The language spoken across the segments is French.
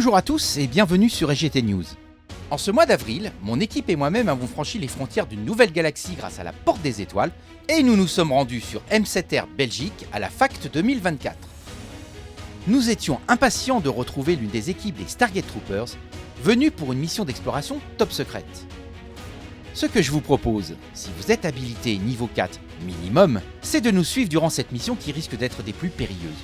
Bonjour à tous et bienvenue sur SGT News. En ce mois d'avril, mon équipe et moi-même avons franchi les frontières d'une nouvelle galaxie grâce à la Porte des Étoiles et nous nous sommes rendus sur M7R Belgique à la FACT 2024. Nous étions impatients de retrouver l'une des équipes des Stargate Troopers venues pour une mission d'exploration top secrète. Ce que je vous propose, si vous êtes habilité niveau 4 minimum, c'est de nous suivre durant cette mission qui risque d'être des plus périlleuses.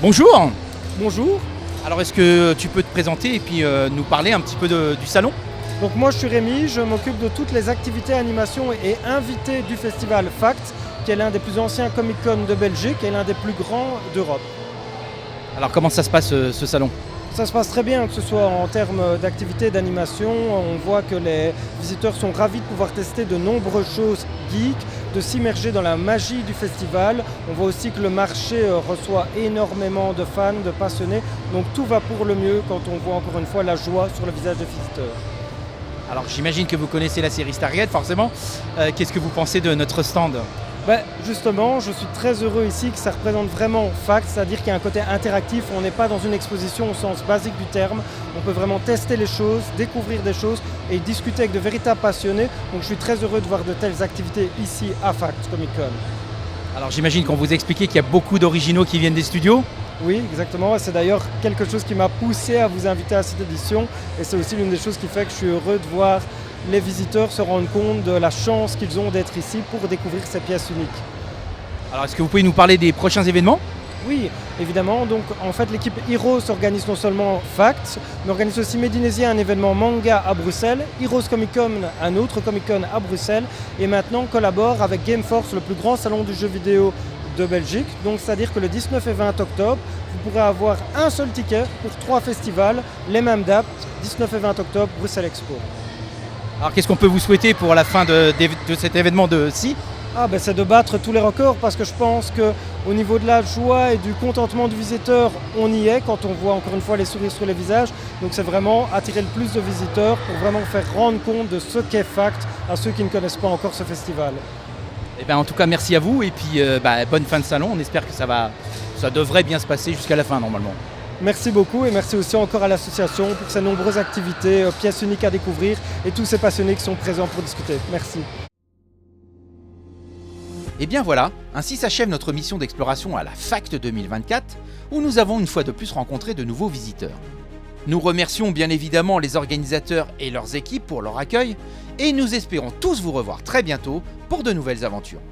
Bonjour. Bonjour, Alors est-ce que tu peux te présenter et puis nous parler un petit peu du salon ? donc moi je suis Rémi, je m'occupe de toutes les activités, animations et invités du festival FACT, qui est l'un des plus anciens Comic-Con de Belgique et l'un des plus grands d'Europe. Alors comment ça se passe ce salon ? Ça se passe très bien, que ce soit en termes d'activités, d'animation. On voit que les visiteurs sont ravis de pouvoir tester de nombreuses choses geeks, de s'immerger dans la magie du festival. On voit aussi que le marché reçoit énormément de fans, de passionnés. Donc tout va pour le mieux quand on voit encore une fois la joie sur le visage des visiteurs. Alors j'imagine que vous connaissez la série Stargate forcément. Qu'est-ce que vous pensez de notre stand ? Justement, je suis très heureux ici que ça représente vraiment FACT, c'est-à-dire qu'il y a un côté interactif, on n'est pas dans une exposition au sens basique du terme, on peut vraiment tester les choses, découvrir des choses et discuter avec de véritables passionnés. Donc je suis très heureux de voir de telles activités ici à FACT Comic Con. Alors j'imagine qu'on vous expliquait qu'il y a beaucoup d'originaux qui viennent des studios. Oui, exactement, c'est d'ailleurs quelque chose qui m'a poussé à vous inviter à cette édition et c'est aussi l'une des choses qui fait que je suis heureux de voir les visiteurs se rendent compte de la chance qu'ils ont d'être ici pour découvrir ces pièces uniques. Alors est-ce que vous pouvez nous parler des prochains événements ? Oui, évidemment. Donc en fait l'équipe Heroes organise non seulement FACT, mais organise aussi Médinésia, un événement manga à Bruxelles, Heroes Comic Con, un autre Comic Con à Bruxelles, et maintenant collabore avec Gameforce, le plus grand salon du jeu vidéo de Belgique. Donc c'est-à-dire que le 19 et 20 octobre, vous pourrez avoir un seul ticket pour 3 festivals, les mêmes dates, 19 et 20 octobre, Bruxelles Expo. Alors qu'est-ce qu'on peut vous souhaiter pour la fin de cet événement de ci ? C'est de battre tous les records parce que je pense qu'au niveau de la joie et du contentement du visiteur, on y est quand on voit encore une fois les sourires sur les visages. Donc c'est vraiment attirer le plus de visiteurs pour vraiment faire rendre compte de ce qu'est Fact à ceux qui ne connaissent pas encore ce festival. En tout cas, merci à vous et puis bonne fin de salon. On espère que ça devrait bien se passer jusqu'à la fin normalement. Merci beaucoup et merci aussi encore à l'association pour ses nombreuses activités, pièces uniques à découvrir et tous ces passionnés qui sont présents pour discuter. Merci. Et bien voilà, ainsi s'achève notre mission d'exploration à la Fact 2024, où nous avons une fois de plus rencontré de nouveaux visiteurs. Nous remercions bien évidemment les organisateurs et leurs équipes pour leur accueil, et nous espérons tous vous revoir très bientôt pour de nouvelles aventures.